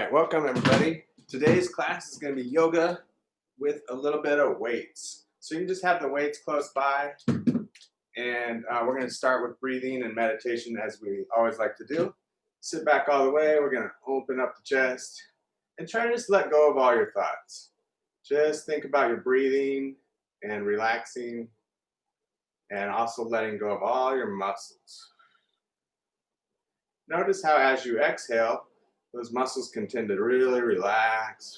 All right, welcome everybody. Today's class is going to be yoga with a little bit of weights. So you can just have the weights close by, and we're going to start with breathing and meditation as we always like to do. Sit back all the way. We're going to open up the chest and try to just let go of all your thoughts. Just think about your breathing and relaxing, and also letting go of all your muscles. Notice how as you exhale, those muscles can tend to really relax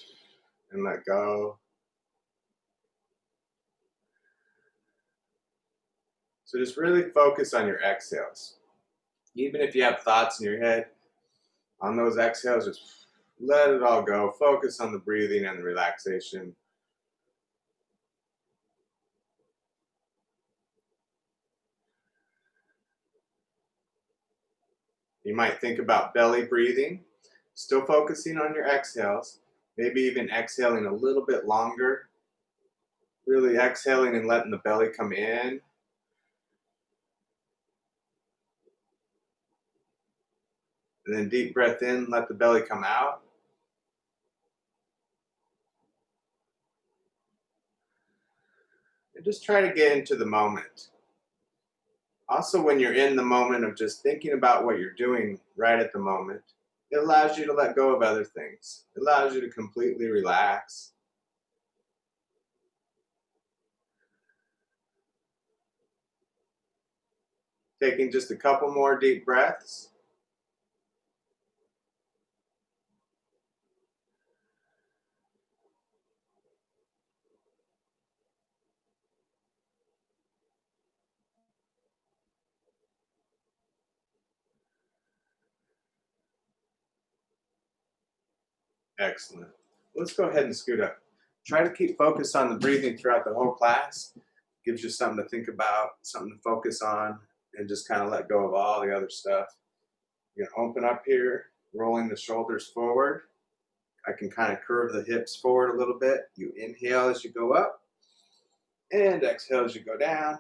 and let go. So just really focus on your exhales. Even if you have thoughts in your head, on those exhales, just let it all go. Focus on the breathing and the relaxation. You might think about belly breathing, still focusing on your exhales, maybe even exhaling a little bit longer. Really exhaling and letting the belly come in. And then deep breath in, let the belly come out. And just try to get into the moment. Also, when you're in the moment of just thinking about what you're doing right at the moment, it allows you to let go of other things. It allows you to completely relax. Taking just a couple more deep breaths. Excellent. Let's go ahead and scoot up. Try to keep focus on the breathing throughout the whole class. Gives you something to think about, something to focus on, and just kind of let go of all the other stuff. You're going to open up here, rolling the shoulders forward. I can kind of curve the hips forward a little bit. You inhale as you go up, and exhale as you go down.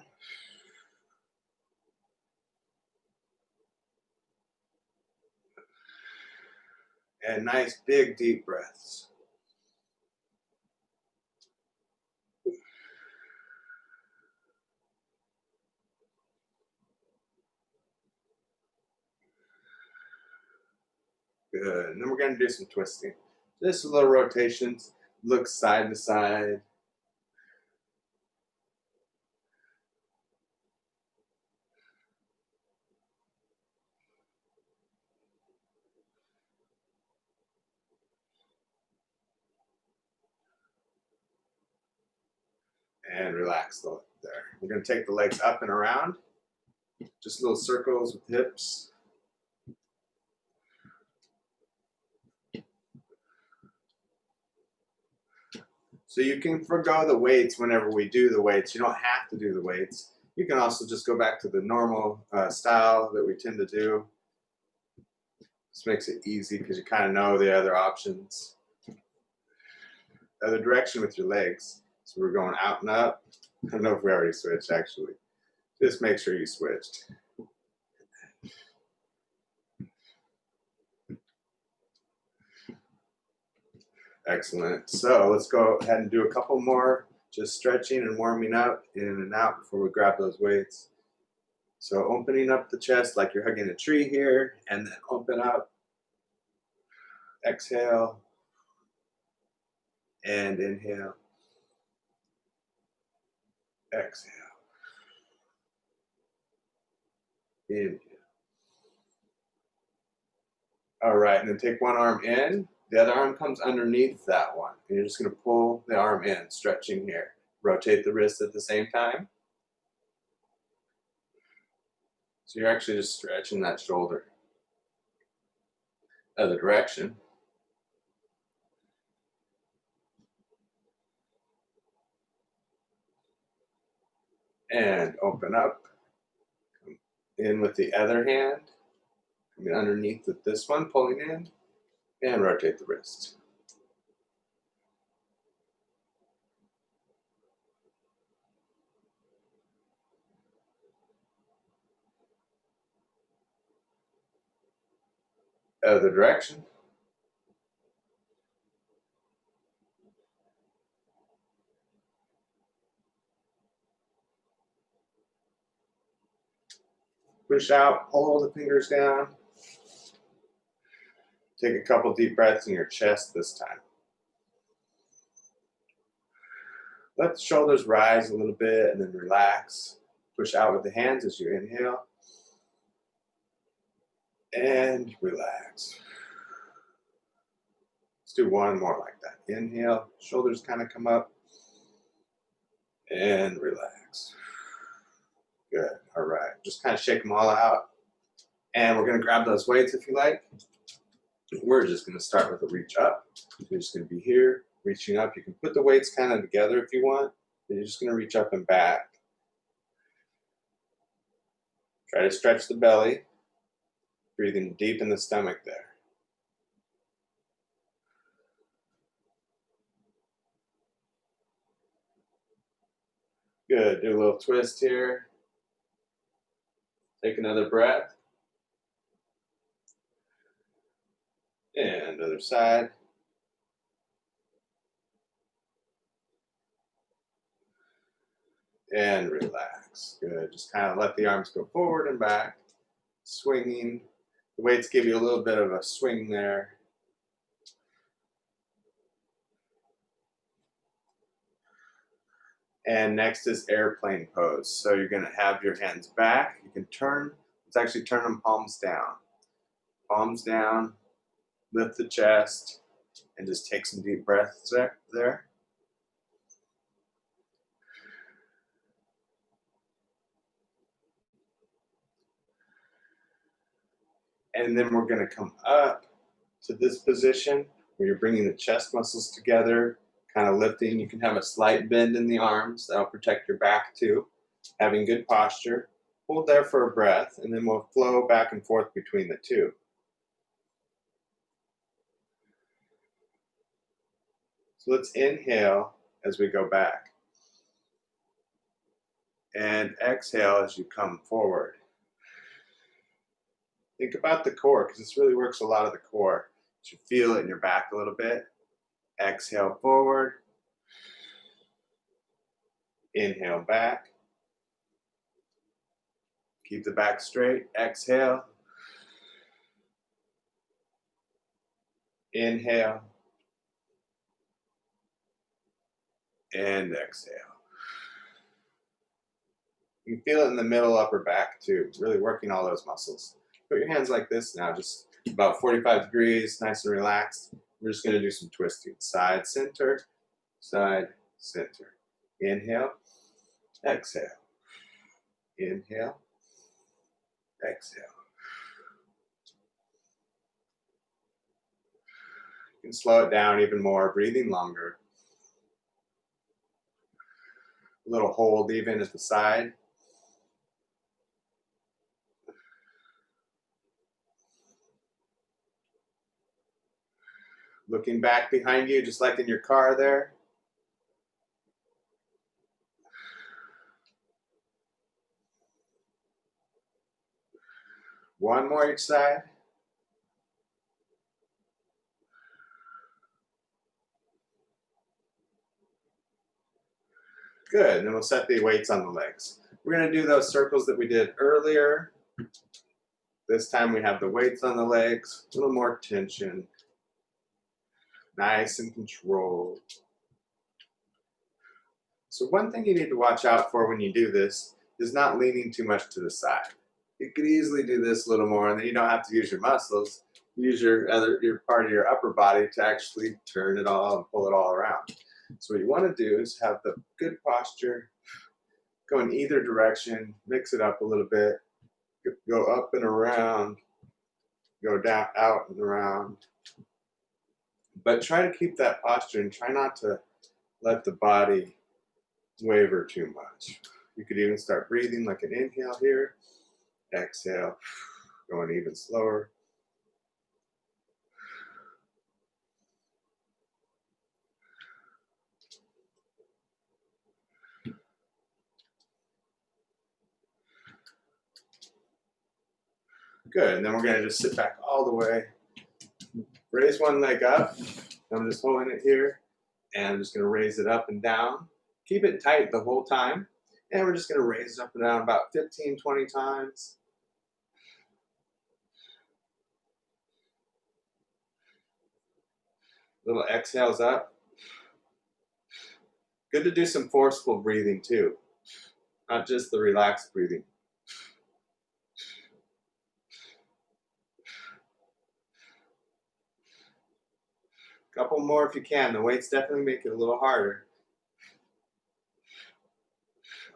And nice big deep breaths. Good. And then we're going to do some twisting. Just a little rotations. Look side to side. And relax there. We're going to take the legs up and around. Just little circles with hips. So you can forego the weights whenever we do the weights. You don't have to do the weights. You can also just go back to the normal style that we tend to do. This makes it easy because you kind of know the other options. Other direction with your legs. So we're going out and up. I don't know if we already switched actually. Just make sure you switched. Excellent. So let's go ahead and do a couple more, just stretching and warming up in and out before we grab those weights. So opening up the chest like you're hugging a tree here, and then open up, exhale, and inhale, exhale, inhale. All right, and then take one arm in, the other arm comes underneath that one, and you're just gonna pull the arm in, stretching here. Rotate the wrist at the same time. So you're actually just stretching that shoulder. Other direction. And open up. Come in with the other hand. Come underneath with this one, pulling in, and rotate the wrist. Other direction. Push out, pull the fingers down. Take a couple deep breaths in your chest this time. Let the shoulders rise a little bit and then relax. Push out with the hands as you inhale. And relax. Let's do one more like that. Inhale, shoulders kind of come up. And relax. Good. All right. Just kind of shake them all out. And we're going to grab those weights if you like. We're just going to start with a reach up. You're just going to be here, reaching up. You can put the weights kind of together if you want. You're just going to reach up and back. Try to stretch the belly. Breathing deep in the stomach there. Good. Do a little twist here. Take another breath. And other side. And relax. Good. Just kind of let the arms go forward and back. Swinging. The weights give you a little bit of a swing there. And next is airplane pose. So you're going to have your hands back. You can turn. Let's actually turn them palms down. Palms down. Lift the chest. And just take some deep breaths there. And then we're going to come up to this position where you're bringing the chest muscles together, kind of lifting. You can have a slight bend in the arms. That'll protect your back too. Having good posture. Hold there for a breath, and then we'll flow back and forth between the two. So let's inhale as we go back. And exhale as you come forward. Think about the core, because this really works a lot of the core. You feel it in your back a little bit. Exhale forward. Inhale back. Keep the back straight. Exhale. Inhale. And exhale. You can feel it in the middle upper back too, really working all those muscles. Put your hands like this now, just about 45 degrees, nice and relaxed. We're just going to do some twisting. Side, center, side, center. Inhale, exhale. Inhale, exhale. You can slow it down even more, breathing longer. A little hold even at the side. Looking back behind you, just like in your car there. One more each side. Good, and then we'll set the weights on the legs. We're going to do those circles that we did earlier. This time we have the weights on the legs, a little more tension. Nice and controlled. So one thing you need to watch out for when you do this is not leaning too much to the side. You could easily do this a little more, and then you don't have to use your muscles. Use your part of your upper body to actually turn it all and pull it all around. So what you want to do is have the good posture, go in either direction, mix it up a little bit, go up and around, go down, out and around. But try to keep that posture and try not to let the body waver too much. You could even start breathing like an inhale here, exhale, going even slower. Good, and then we're going to just sit back all the way. Raise one leg up. I'm just holding it here, and I'm just going to raise it up and down. Keep it tight the whole time, and we're just going to raise it up and down about 15, 20 times. Little exhales up. Good to do some forceful breathing too, not just the relaxed breathing. Couple more if you can. The weights definitely make it a little harder.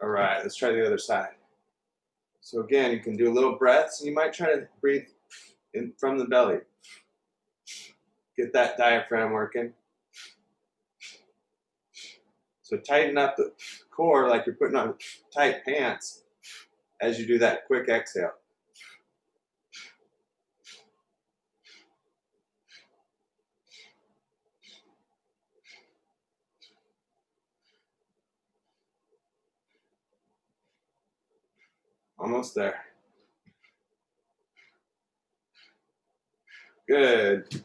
All right, let's try the other side. So again, you can do little breaths, and you might try to breathe in from the belly. Get that diaphragm working. So tighten up the core like you're putting on tight pants as you do that quick exhale. Almost there. Good.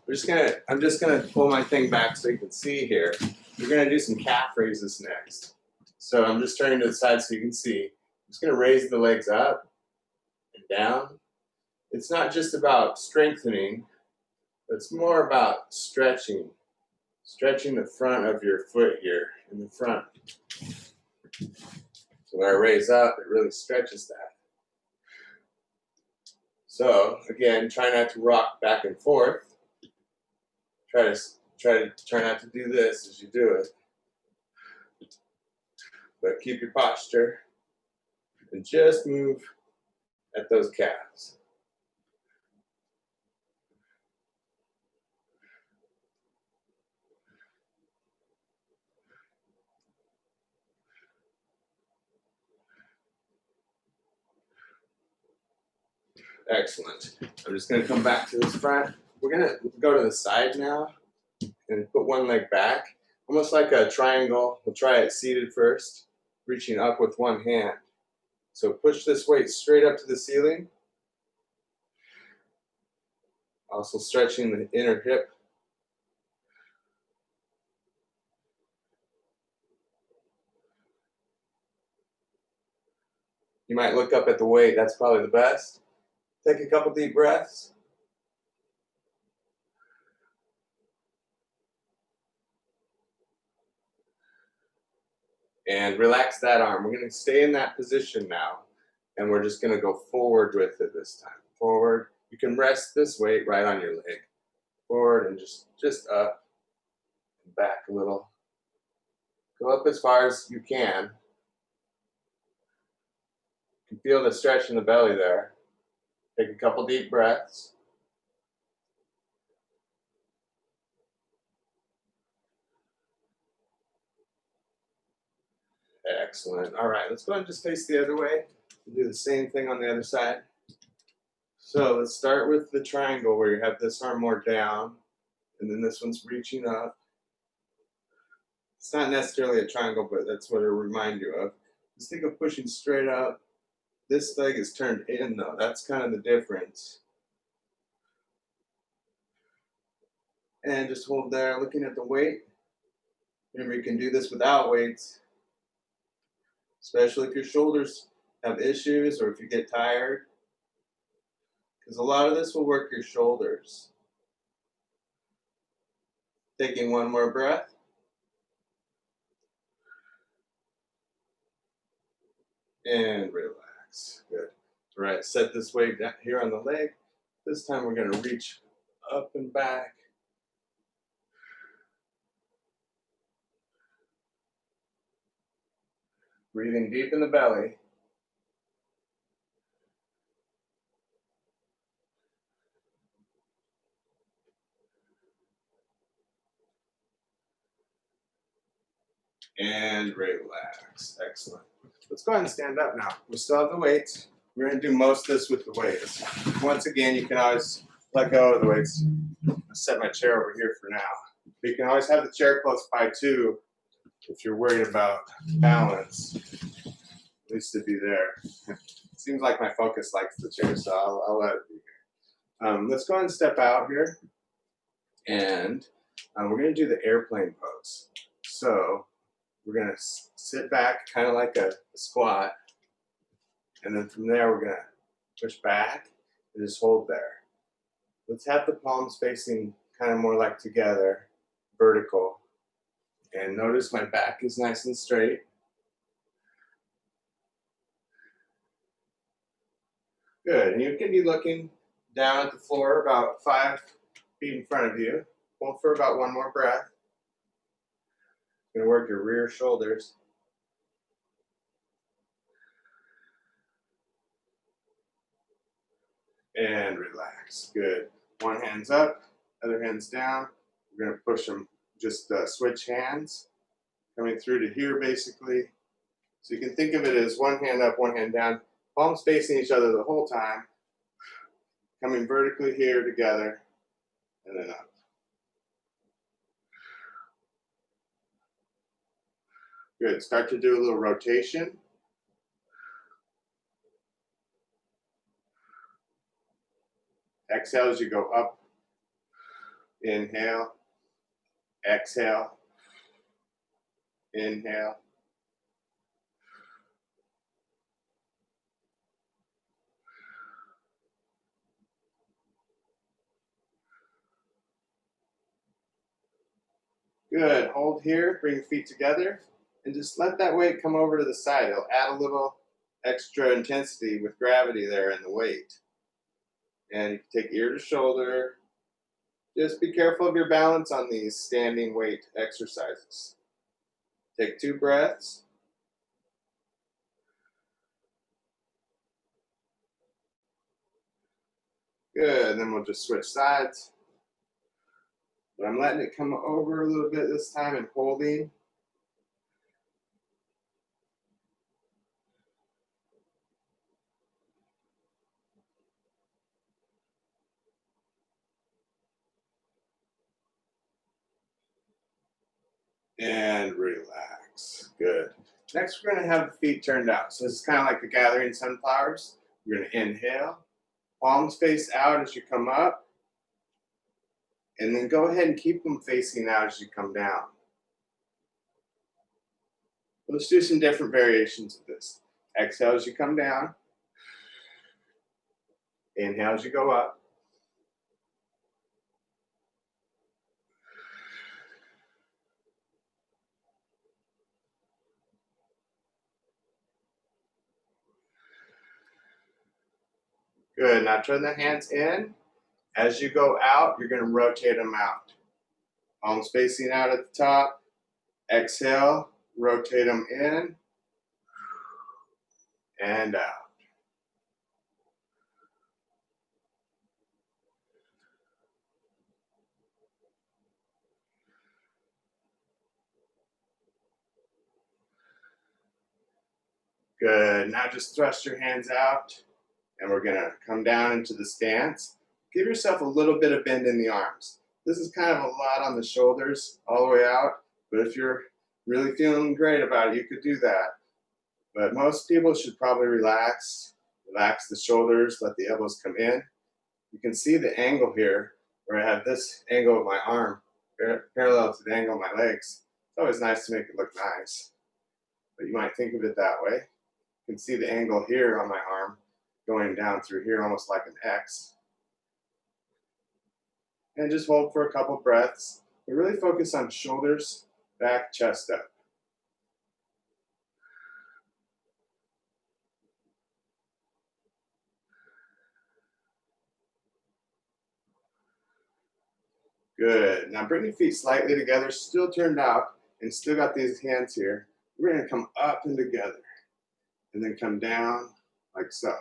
I'm just gonna pull my thing back so you can see here. We're gonna do some calf raises next. So I'm just turning to the side so you can see. I'm just gonna raise the legs up and down. It's not just about strengthening, but it's more about stretching. Stretching the front of your foot here in the front. So when I raise up, it really stretches that. So again, try not to rock back and forth. Try not to do this as you do it. But keep your posture and just move at those calves. Excellent. I'm just going to come back to this front. We're going to go to the side now and put one leg back, almost like a triangle. We'll try it seated first, reaching up with one hand. So push this weight straight up to the ceiling. Also stretching the inner hip. You might look up at the weight. That's probably the best. Take a couple deep breaths. And relax that arm. We're going to stay in that position now. And we're just going to go forward with it this time. Forward. You can rest this weight right on your leg. Forward and just up and back a little. Go up as far as you can. You can feel the stretch in the belly there. Take a couple deep breaths. Excellent. All right, let's go ahead and just face the other way and do the same thing on the other side. So let's start with the triangle where you have this arm more down and then this one's reaching up. It's not necessarily a triangle, but that's what it'll remind you of. Just think of pushing straight up. This leg is turned in though. That's kind of the difference. And just hold there, looking at the weight. Remember, you can do this without weights, especially if your shoulders have issues or if you get tired. Because a lot of this will work your shoulders. Taking one more breath. And relax. Good. All right, set this weight down here on the leg. This time we're going to reach up and back. Breathing deep in the belly. And relax. Excellent. Let's go ahead and stand up now. We still have the weights. We're going to do most of this with the weights. Once again, you can always let go of the weights. I'll set my chair over here for now. But you can always have the chair close by too if you're worried about balance. At least to be there. Seems like my focus likes the chair, so I'll let it be here. Let's go ahead and step out here. And we're going to do the airplane pose. So we're going to sit back kind of like a squat. And then from there, we're going to push back and just hold there. Let's have the palms facing kind of more like together. vertical. And notice my back is nice and straight. Good, and you can be looking down at the floor about 5 feet in front of you. Hold for about one more breath. You're gonna work your rear shoulders. And relax, good. One hand's up, other hand's down. We're gonna push them, just switch hands, coming through to here basically. So you can think of it as one hand up, one hand down, palms facing each other the whole time, coming vertically here together, and then up. Good, start to do a little rotation. Exhale as you go up. Inhale. Exhale. Inhale. Good, hold here, bring your feet together, and just let that weight come over to the side. It'll add a little extra intensity with gravity there in the weight. And you can take ear to shoulder. Just be careful of your balance on these standing weight exercises. Take 2 breaths. Good, and then we'll just switch sides. But I'm letting it come over a little bit this time and holding. And relax. Good. Next, we're going to have the feet turned out. So this is kind of like the gathering sunflowers. We're going to inhale. Palms face out as you come up. And then go ahead and keep them facing out as you come down. Let's do some different variations of this. Exhale as you come down. Inhale as you go up. Good. Now turn the hands in. As you go out, you're going to rotate them out. Palms facing out at the top. Exhale, rotate them in and out. Good. Now just thrust your hands out, and we're going to come down into the stance. Give yourself a little bit of bend in the arms. This is kind of a lot on the shoulders all the way out, but if you're really feeling great about it, you could do that. But most people should probably relax the shoulders, let the elbows come in. You can see the angle here, where I have this angle of my arm parallel to the angle of my legs. It's always nice to make it look nice, but you might think of it that way. You can see the angle here on my arm going down through here almost like an X. And just hold for a couple breaths. But really focus on shoulders, back, chest up. Good. Now bring your feet slightly together, still turned out, and still got these hands here. We're going to come up and together, and then come down like so.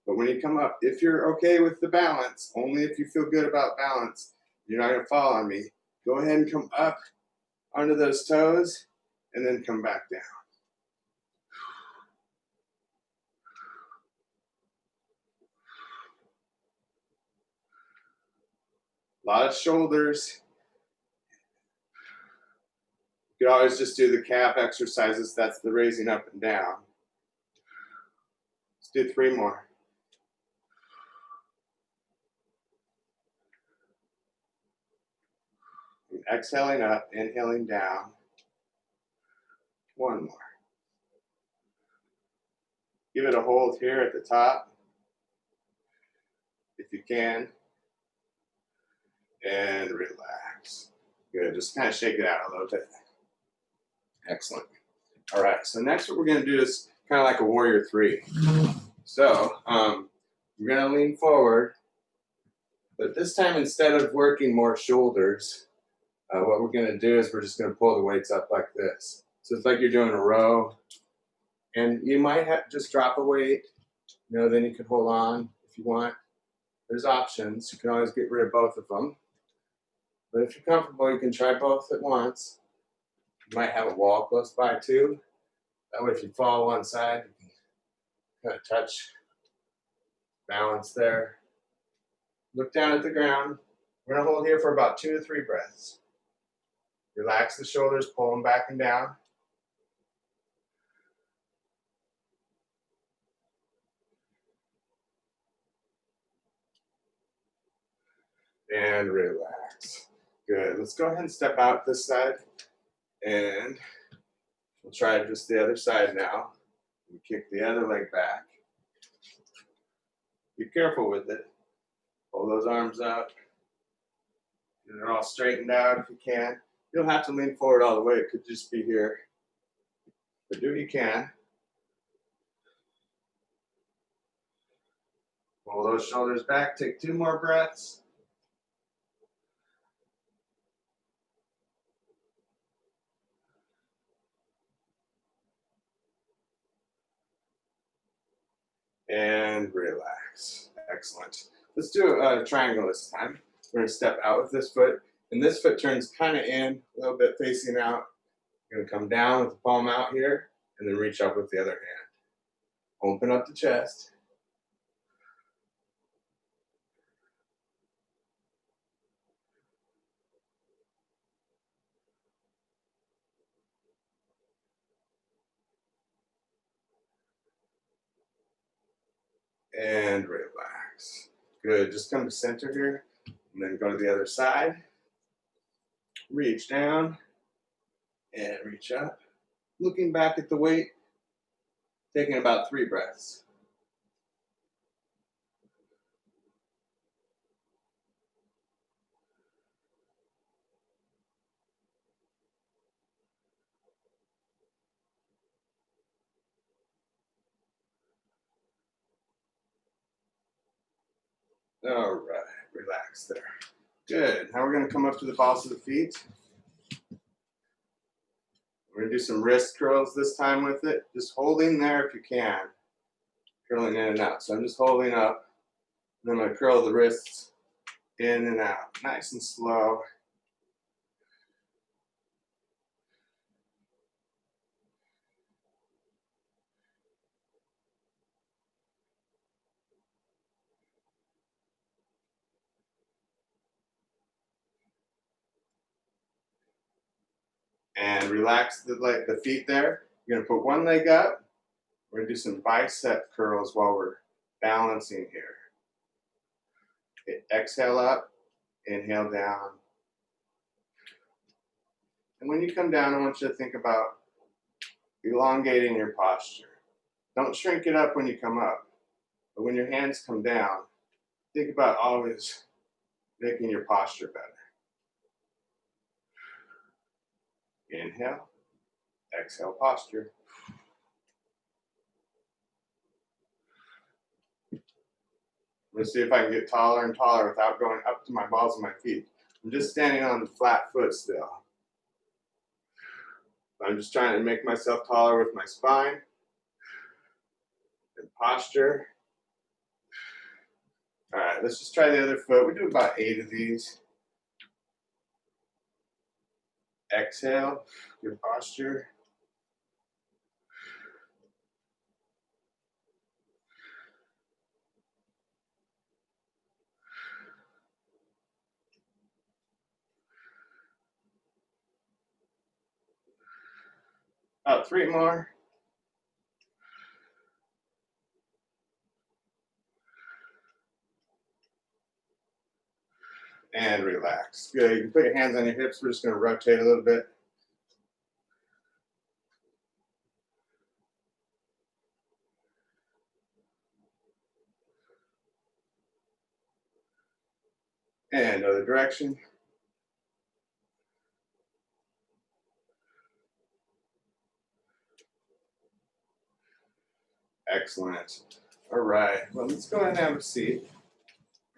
But when you come up, if you're okay with the balance, only if you feel good about balance, you're not going to fall on me. Go ahead and come up onto those toes, and then come back down. A lot of shoulders. You could always just do the calf exercises. That's the raising up and down. Let's do 3 more. And exhaling up, inhaling down. 1 more. Give it a hold here at the top, if you can, and relax. Good. Just kind of shake it out a little bit. Excellent. All right. So next, what we're going to do is kind of like a warrior three. So we're going to lean forward, but this time instead of working more shoulders, what we're going to do is we're just going to pull the weights up like this. So it's like you're doing a row, and you might have to just drop a weight. Then you can hold on if you want. There's options. You can always get rid of both of them. But if you're comfortable, you can try both at once. You might have a wall close by too. That way if you fall one side, you can kind of touch, balance there. Look down at the ground. We're going to hold here for about 2 to 3 breaths. Relax the shoulders, pull them back and down. And relax. Good. Let's go ahead and step out this side. And we'll try just the other side now. We kick the other leg back. Be careful with it. Pull those arms up. Get it all straightened out if you can. You don't have to lean forward all the way. It could just be here. But do what you can. Pull those shoulders back. Take 2 more breaths. And relax. Excellent. Let's do a triangle this time. We're going to step out with this foot. And this foot turns kind of in, a little bit facing out. You're going to come down with the palm out here, and then reach up with the other hand. Open up the chest. And relax. Good. Just come to center here, and then go to the other side. Reach down, and reach up. Looking back at the weight, taking about 3 breaths. All right, relax there. Good. Now we're going to come up to the balls of the feet. We're going to do some wrist curls this time with it. Just holding there if you can. Curling in and out. So I'm just holding up. And I'm going to curl the wrists in and out. Nice and slow. And relax the feet there. You're going to put one leg up. We're going to do some bicep curls while we're balancing here. Okay, exhale up, inhale down. And when you come down, I want you to think about elongating your posture. Don't shrink it up when you come up. But when your hands come down, think about always making your posture better. Inhale, exhale posture. Let's see if I can get taller and taller without going up to my balls of my feet. I'm just standing on the flat foot still. I'm just trying to make myself taller with my spine and posture. All right, let's just try the other foot. We do about 8 of these. Exhale, good posture. About 3 more. And relax. Good. You can put your hands on your hips. We're just going to rotate a little bit. And other direction. Excellent. All right. Well, let's go ahead and have a seat.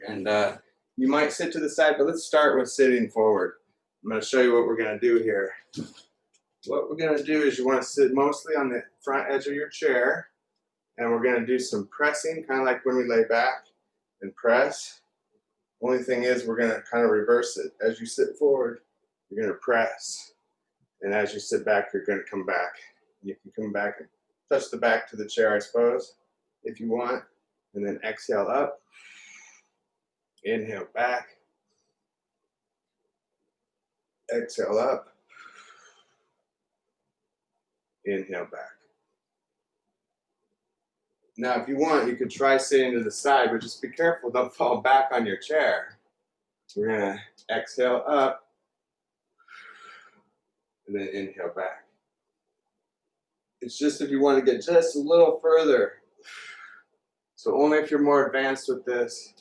And you might sit to the side, but let's start with sitting forward. I'm going to show you what we're going to do here. What we're going to do is you want to sit mostly on the front edge of your chair. And we're going to do some pressing, kind of like when we lay back and press. Only thing is we're going to kind of reverse it. As you sit forward, you're going to press. And as you sit back, you're going to come back. You can come back and touch the back to the chair, I suppose, if you want. And then exhale up. Inhale back. Exhale up. Inhale back. Now, if you want, you could try sitting to the side, but just be careful, don't fall back on your chair. We're going to exhale up and then inhale back. It's just if you want to get just a little further. So only if you're more advanced with this,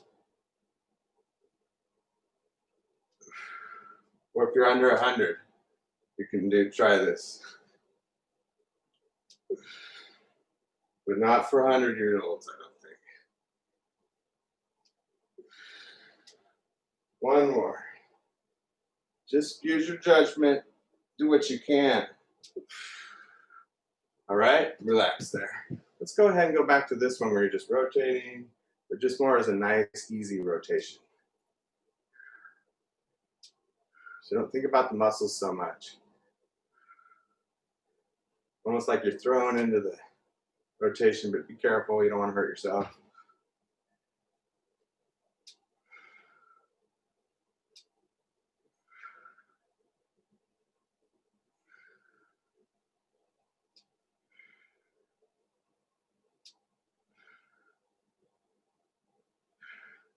or if you're under 100, you can try this. But not for 100-year-olds, I don't think. One more. Just use your judgment. Do what you can. All right, relax there. Let's go ahead and go back to this one where you're just rotating, but just more as a nice, easy rotation. So don't think about the muscles so much. Almost like you're thrown into the rotation, but be careful, you don't want to hurt yourself.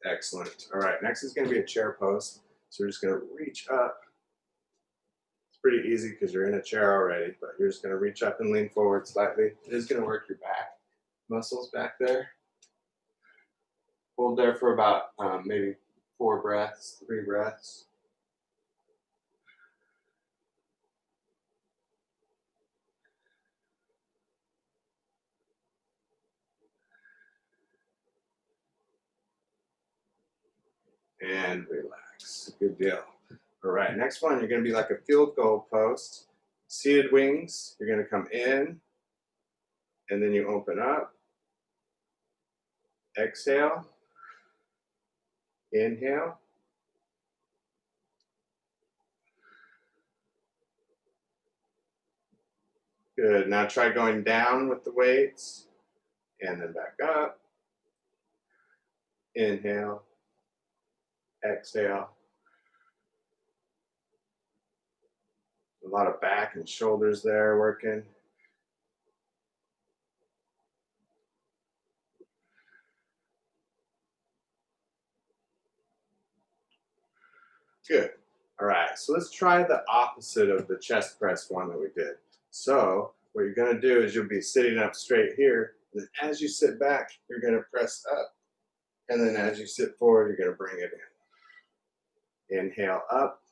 Excellent. All right, next is going to be a chair pose. So we're just going to reach up. It's pretty easy because you're in a chair already, but you're just going to reach up and lean forward slightly. It is going to work your back muscles back there. Hold there for about maybe 4 breaths, 3 breaths. And relax. Good deal. All right, next one, you're going to be like a field goal post. Seated wings, you're going to come in, and then you open up. Exhale. Inhale. Good. Now try going down with the weights, and then back up. Inhale. Exhale. A lot of back and shoulders there working. Good. All right, so let's try the opposite of the chest press one that we did. So what you're going to do is you'll be sitting up straight here, and then as you sit back, you're going to press up, and then as you sit forward, you're going to bring it in. Inhale up.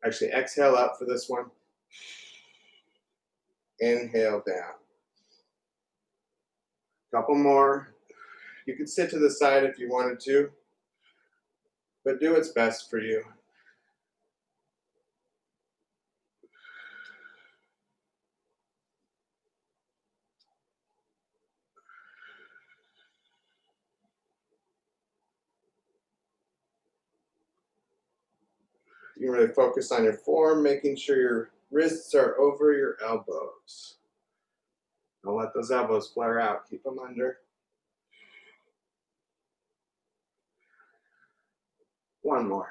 Actually, exhale up for this one. Inhale down. Couple more. You could sit to the side if you wanted to, but do what's best for you. You really focus on your form, making sure your wrists are over your elbows. Don't let those elbows flare out. Keep them under. One more.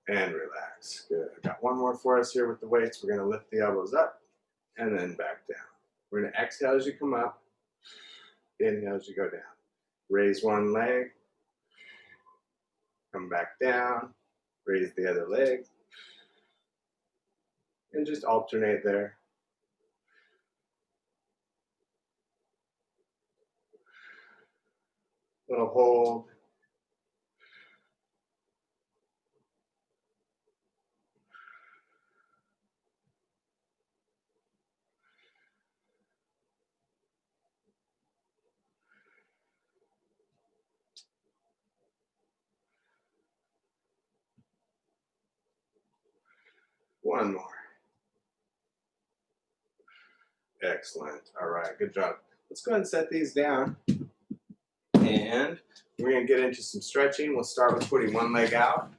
And relax. Good. I got one more for us here with the weights. We're going to lift the elbows up and then back down. We're going to exhale as you come up. Inhale as you go down. Raise one leg. Come back down. Raise the other leg. And just alternate there. Little hold. One more. Excellent. All right, good job. Let's go ahead and set these down. And we're going to get into some stretching. We'll start with putting one leg out,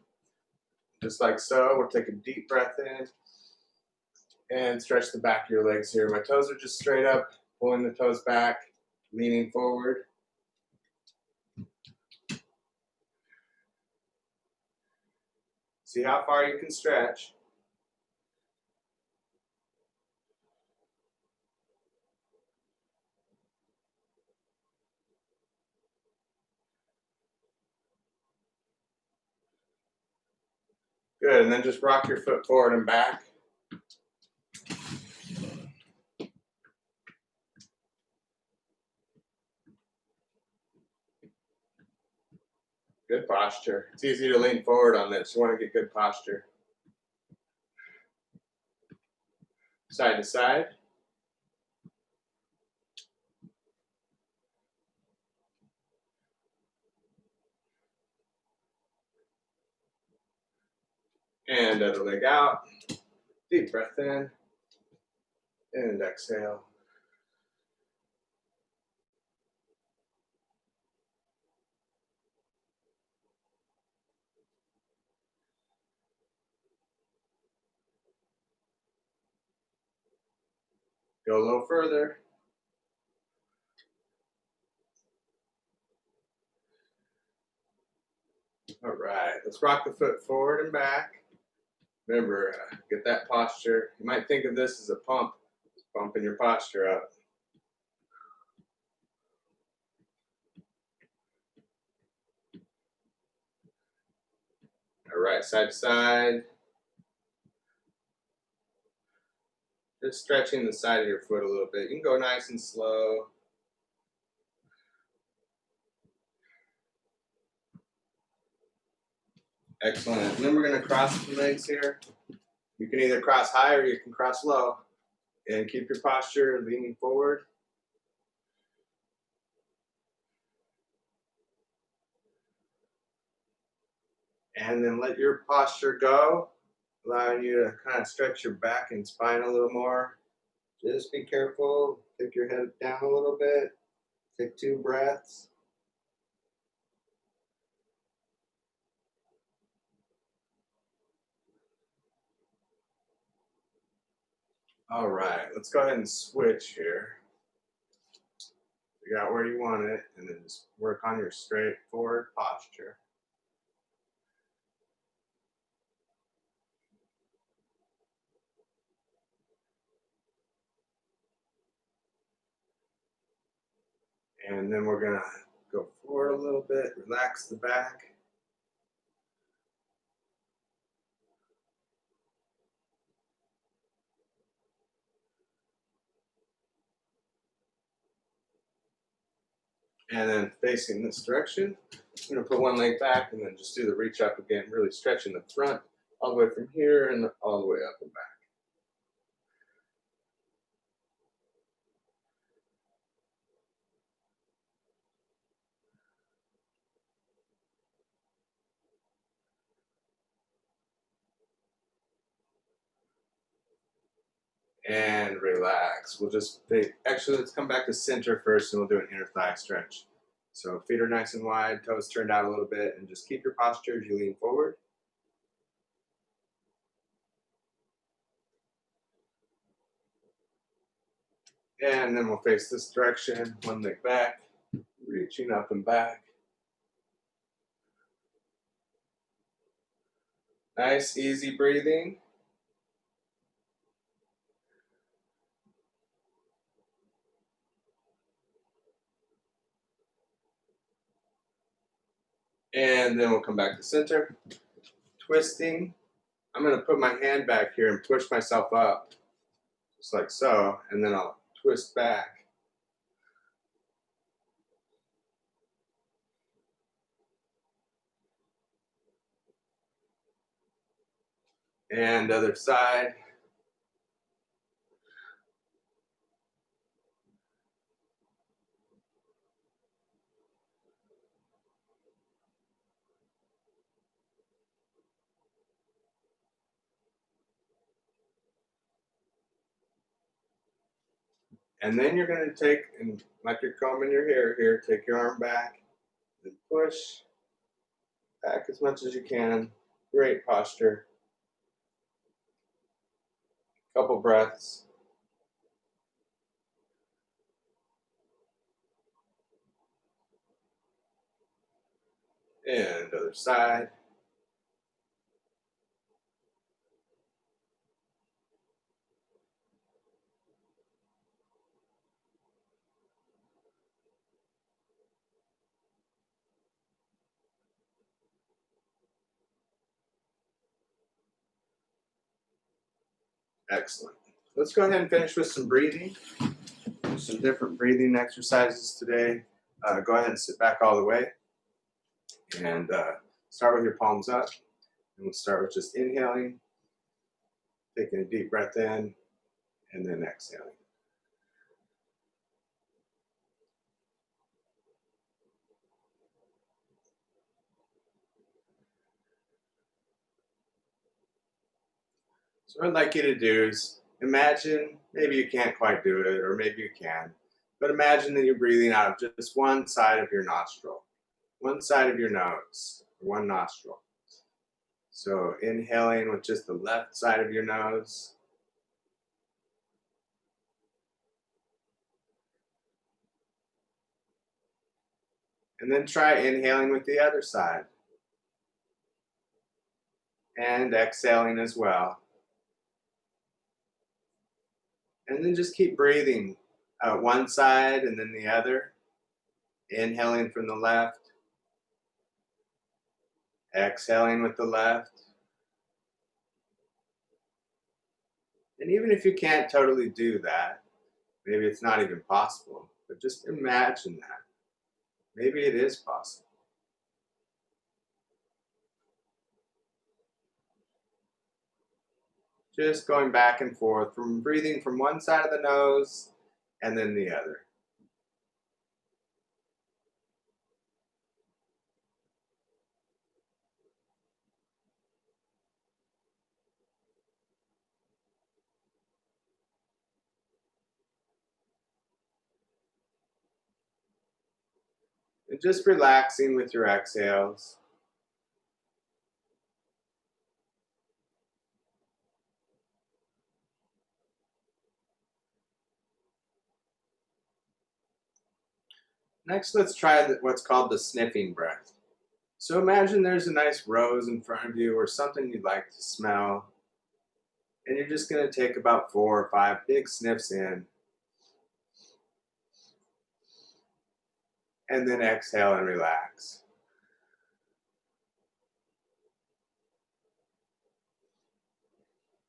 just like so. We'll take a deep breath in and stretch the back of your legs here. My toes are just straight up, pulling the toes back, leaning forward. See how far you can stretch. Good, and then just rock your foot forward and back. Good posture. It's easy to lean forward on this. You want to get good posture. Side to side. And other leg out. Deep breath in. And exhale. Go a little further. All right, let's rock the foot forward and back. Remember, get that posture. You might think of this as a pump, just pumping your posture up. All right, side to side. Just stretching the side of your foot a little bit. You can go nice and slow. Excellent. And then we're going to cross the legs here. You can either cross high or you can cross low. And keep your posture leaning forward. And then let your posture go, allowing you to kind of stretch your back and spine a little more. Just be careful. Take your head down a little bit. Take 2 breaths. All right, let's go ahead and switch here. Figure out where you want it, and then just work on your straight forward posture. And then we're gonna go forward a little bit, relax the back. And then facing this direction, I'm gonna put one leg back and then just do the reach up again, really stretching the front all the way from here and all the way up and back. And relax. We'll just, actually, let's come back to center first and we'll do an inner thigh stretch. So feet are nice and wide, toes turned out a little bit, and just keep your posture as you lean forward. And then we'll face this direction, one leg back, reaching up and back. Nice, easy breathing. And then we'll come back to center. Twisting. I'm going to put my hand back here and push myself up, just like so, and then I'll twist back. And other side. And then you're going to take, and like you're combing your hair here, take your arm back and push back as much as you can. Great posture. Couple breaths. And other side. Excellent. Let's go ahead and finish with some breathing. Some different breathing exercises today. Go ahead and sit back all the way. And start with your palms up. And we'll start with just inhaling, taking a deep breath in, and then exhaling. So what I'd like you to do is imagine, maybe you can't quite do it, or maybe you can, but imagine that you're breathing out of just one side of your nostril, one side of your nose, one nostril. So inhaling with just the left side of your nose. And then try inhaling with the other side. And exhaling as well. And then just keep breathing one side and then the other. Inhaling from the left. Exhaling with the left. And even if you can't totally do that, maybe it's not even possible, but just imagine that. Maybe it is possible. Just going back and forth from breathing from one side of the nose and then the other. And just relaxing with your exhales. Next, let's try what's called the sniffing breath. So imagine there's a nice rose in front of you or something you'd like to smell. And you're just going to take about 4 or 5 big sniffs in. And then exhale and relax.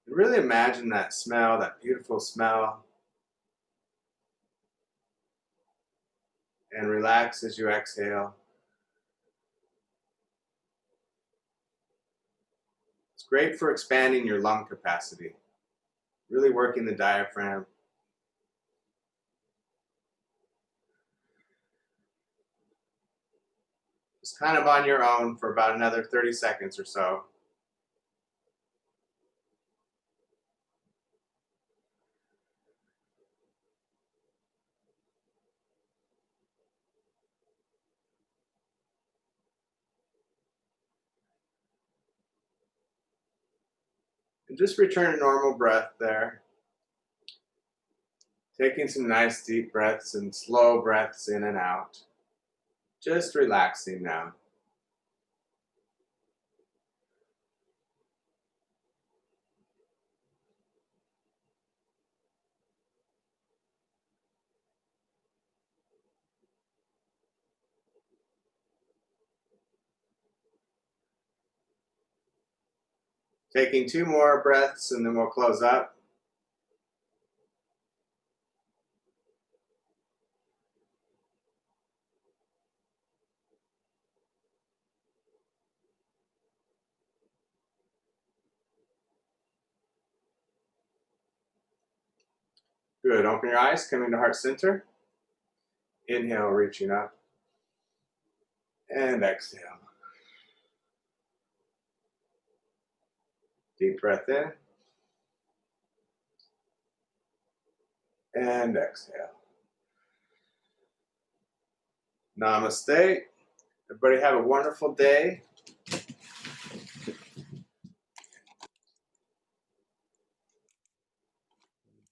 And really imagine that smell, that beautiful smell. And relax as you exhale. It's great for expanding your lung capacity, really working the diaphragm. Just kind of on your own for about another 30 seconds or so. And just return to normal breath there. Taking some nice deep breaths and slow breaths in and out. Just relaxing now. Taking 2 more breaths and then we'll close up. Good. Open your eyes, coming to heart center. Inhale, reaching up. And exhale. Deep breath in. And exhale. Namaste. Everybody have a wonderful day.